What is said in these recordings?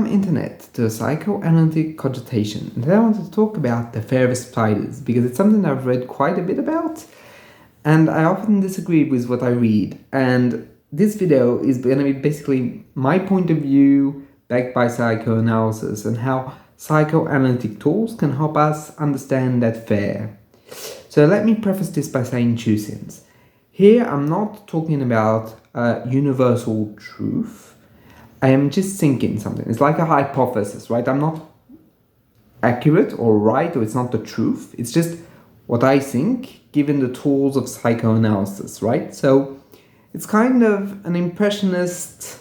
Welcome Internet to psychoanalytic cogitation. And today I want to talk about the fear of spiders because it's something I've read quite a bit about and I often disagree with what I read. And this video is going to be basically my point of view backed by psychoanalysis and how psychoanalytic tools can help us understand that fear. So let me preface this by saying two things. Here I'm not talking about universal truth. I am just thinking something. It's like a hypothesis, right? I'm not accurate or right, or it's not the truth. It's just what I think, given the tools of psychoanalysis, right? So it's kind of an impressionist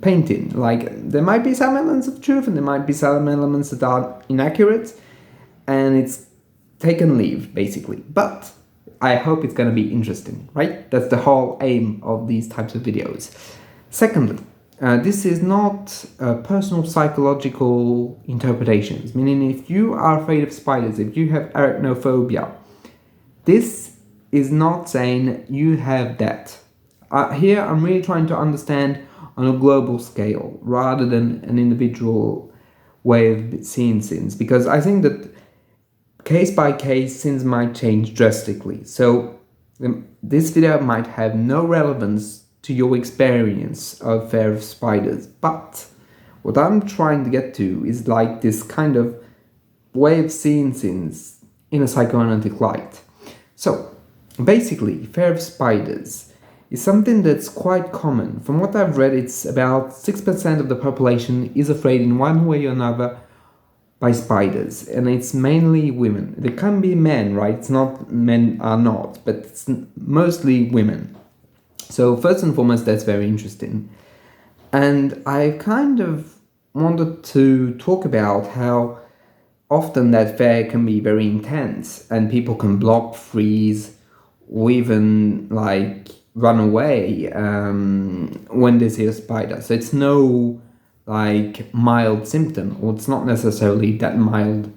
painting. Like, there might be some elements of truth and there might be some elements that are inaccurate, and it's take and leave, basically. But I hope it's going to be interesting, right? That's the whole aim of these types of videos. Secondly, this is not personal psychological interpretations, meaning if you are afraid of spiders, if you have arachnophobia, this is not saying you have that. Here I'm really trying to understand on a global scale rather than an individual way of seeing things, because I think that case by case things might change drastically. So this video might have no relevance to your experience of fear of spiders, but what I'm trying to get to is like this kind of way of seeing things in a psychoanalytic light. So basically, fear of spiders is something that's quite common. From what I've read, it's about 6% of the population is afraid in one way or another by spiders, and it's mainly women. There can be men, right? It's not men are not, but it's mostly women. So first and foremost, that's very interesting. And I kind of wanted to talk about how often that fear can be very intense and people can block, freeze, or even like run away when they see a spider. So it's no like mild symptom, or it's not necessarily that mild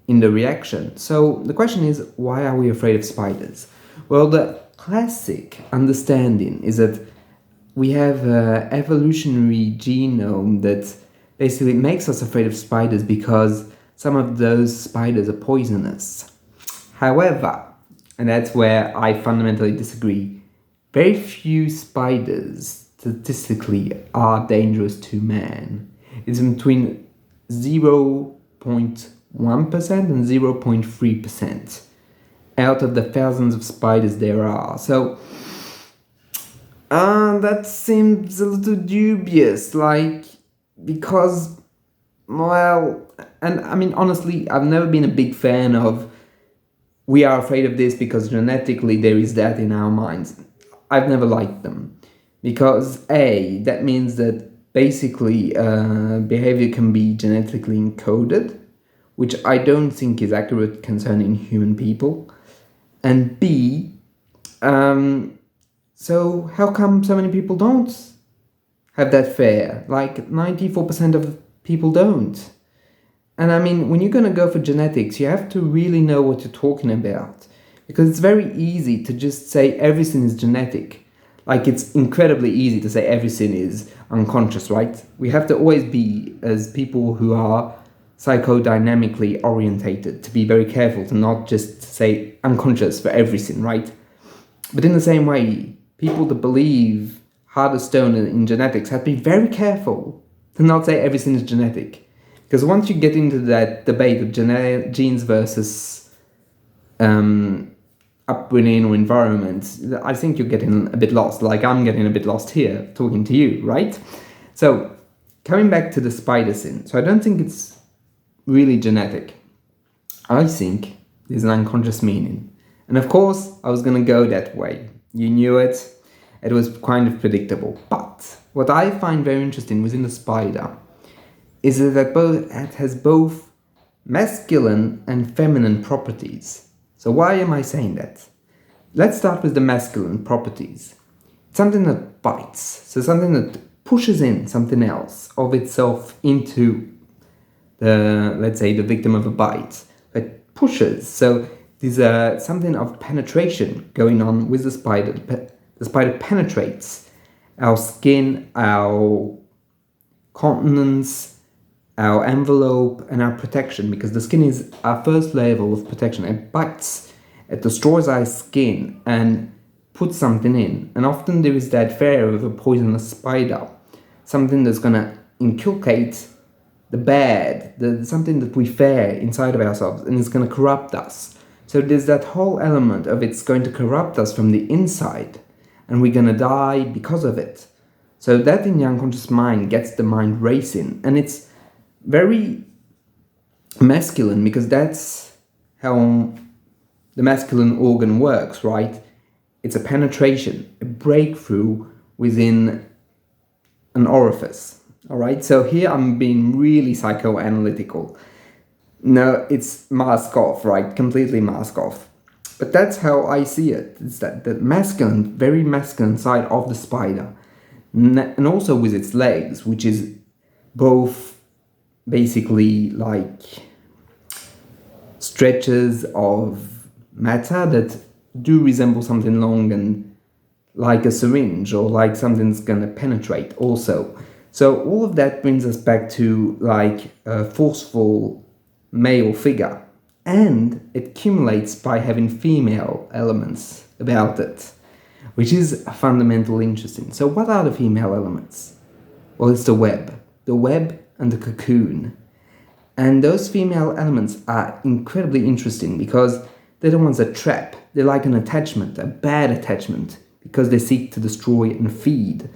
in the reaction. So the question is, why are we afraid of spiders? Well, the classic understanding is that we have an evolutionary genome that basically makes us afraid of spiders because some of those spiders are poisonous. However, and that's where I fundamentally disagree, very few spiders statistically are dangerous to man. It's between 0.1% and 0.3%. out of the thousands of spiders there are. So that seems a little dubious, like, because, well, and I mean, honestly, I've never been a big fan of we are afraid of this because genetically there is that in our minds. I've never liked them because A, that means that basically behavior can be genetically encoded, which I don't think is accurate concerning human people. And B, so how come so many people don't have that fear? Like 94% of people don't. And I mean, when you're going to go for genetics, you have to really know what you're talking about. Because it's very easy to just say everything is genetic. Like, it's incredibly easy to say everything is unconscious, right? We have to always be, as people who are psychodynamically orientated, to be very careful to not just say unconscious for everything, right? But in the same way, people that believe hard as stone in genetics have to be very careful to not say everything is genetic. Because once you get into that debate of genes versus upbringing or environment, I think you're getting a bit lost, like I'm getting a bit lost here talking to you, right? So coming back to the spider thing, so I don't think it's really genetic. I think there's an unconscious meaning. And of course, I was going to go that way. You knew it. It was kind of predictable. But what I find very interesting within the spider is that it has both masculine and feminine properties. So why am I saying that? Let's start with the masculine properties. It's something that bites. So something that pushes in something else of itself into let's say the victim of a bite, that pushes. So there's something of penetration going on with the spider. The spider penetrates our skin, our continence, our envelope, and our protection, because the skin is our first level of protection. It bites, it destroys our skin and puts something in. And often there is that fear of a poisonous spider, something that's going to inculcate the bad, something that we fear inside of ourselves, and it's going to corrupt us. So there's that whole element of it's going to corrupt us from the inside, and we're going to die because of it. So that in the unconscious mind gets the mind racing, and it's very masculine, because that's how the masculine organ works, right? It's a penetration, a breakthrough within an orifice. All right, so here I'm being really psychoanalytical. No, it's mask off, right? Completely mask off. But that's how I see it. It's that masculine, very masculine side of the spider. And also with its legs, which is both basically like stretches of matter that do resemble something long and like a syringe, or like something that's going to penetrate also. So all of that brings us back to like a forceful male figure, and it accumulates by having female elements about it, which is fundamentally interesting. So what are the female elements? Well, it's the web and the cocoon. And those female elements are incredibly interesting because they're the ones that trap. They're like an attachment, a bad attachment, because they seek to destroy and feed.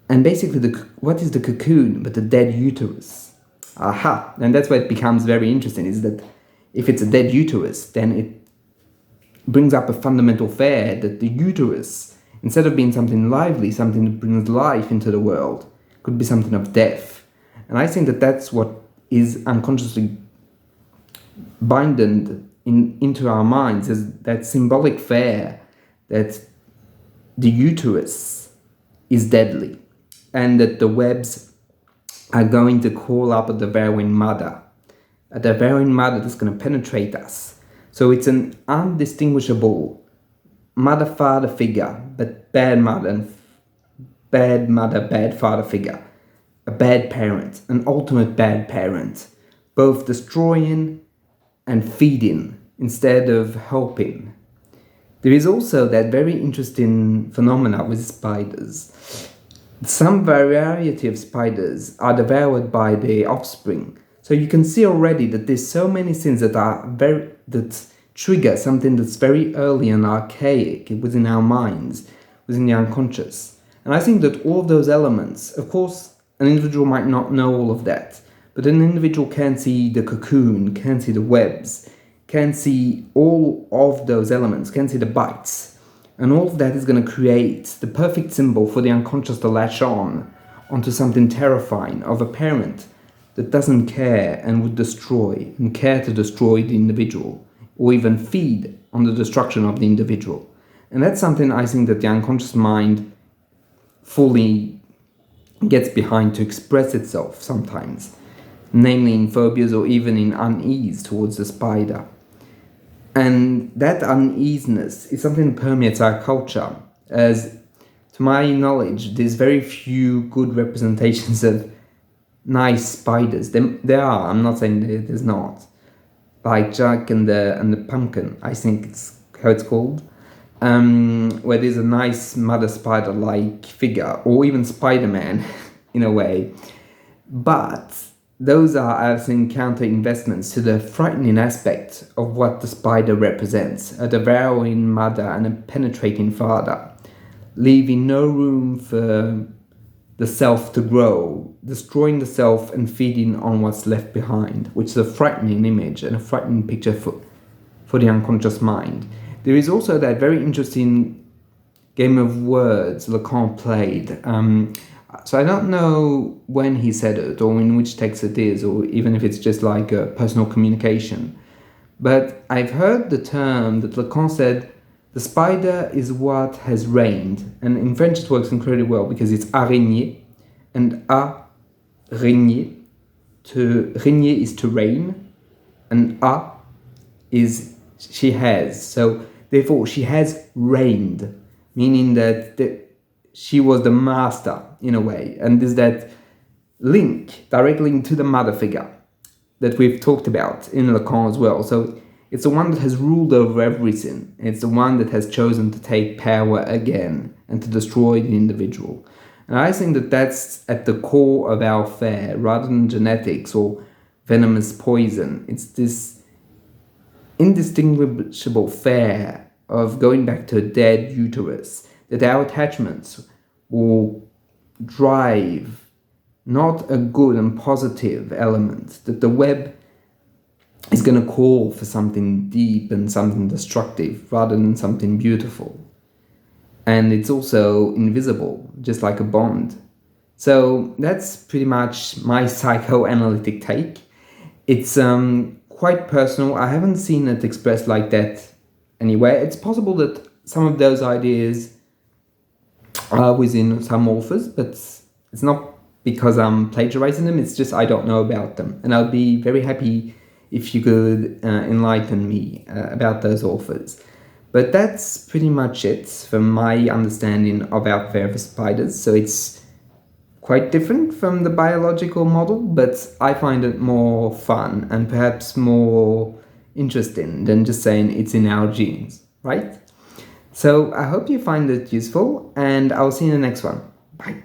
And basically, what is the cocoon but the dead uterus? Aha! And that's where it becomes very interesting, is that if it's a dead uterus, then it brings up a fundamental fear that the uterus, instead of being something lively, something that brings life into the world, could be something of death. And I think that that's what is unconsciously binded into our minds, is that symbolic fear that the uterus is deadly, and that the webs are going to call up a devouring mother, a devouring mother that's going to penetrate us. So it's an undistinguishable mother-father figure, but bad mother, bad father figure, a bad parent, an ultimate bad parent, both destroying and feeding instead of helping. There is also that very interesting phenomena with spiders. Some variety of spiders are devoured by their offspring. So you can see already that there's so many things that trigger something that's very early and archaic within our minds, within the unconscious. And I think that all of those elements, of course, an individual might not know all of that, but an individual can see the cocoon, can see the webs, can see all of those elements, can see the bites. And all of that is going to create the perfect symbol for the unconscious to latch onto something terrifying of a parent that doesn't care and would destroy and care to destroy the individual, or even feed on the destruction of the individual. And that's something I think that the unconscious mind fully gets behind to express itself sometimes, namely in phobias or even in unease towards the spider. And that uneasiness is something that permeates our culture, as to my knowledge, there's very few good representations of nice spiders. There are, I'm not saying there's not. Like Jack and the Pumpkin, I think it's how it's called, where there's a nice mother spider-like figure, or even Spider-Man in a way. But those are, I think, counter-investments to the frightening aspect of what the spider represents, a devouring mother and a penetrating father, leaving no room for the self to grow, destroying the self and feeding on what's left behind, which is a frightening image and a frightening picture for the unconscious mind. There is also that very interesting game of words Lacan played. So I don't know when he said it, or in which text it is, or even if it's just like a personal communication. But I've heard the term that Lacan said, the spider is what has reigned. And in French it works incredibly well, because it's araignée, and a, régner. To régner is to reign, and a is she has. So therefore she has reigned, meaning that she was the master in a way. And there's that direct link to the mother figure that we've talked about in Lacan as well. So it's the one that has ruled over everything. It's the one that has chosen to take power again and to destroy the individual. And I think that that's at the core of our fear, rather than genetics or venomous poison. It's this indistinguishable fear of going back to a dead uterus, that our attachments will drive not a good and positive element, that the web is going to call for something deep and something destructive rather than something beautiful. And it's also invisible, just like a bond. So that's pretty much my psychoanalytic take. It's quite personal. I haven't seen it expressed like that anywhere. It's possible that some of those ideas are within some authors, but it's not because I'm plagiarizing them, it's just I don't know about them. And I'll be very happy if you could enlighten me about those authors. But that's pretty much it from my understanding of our fear of spiders. So it's quite different from the biological model, but I find it more fun and perhaps more interesting than just saying it's in our genes, right? So I hope you find it useful, and I'll see you in the next one. Bye.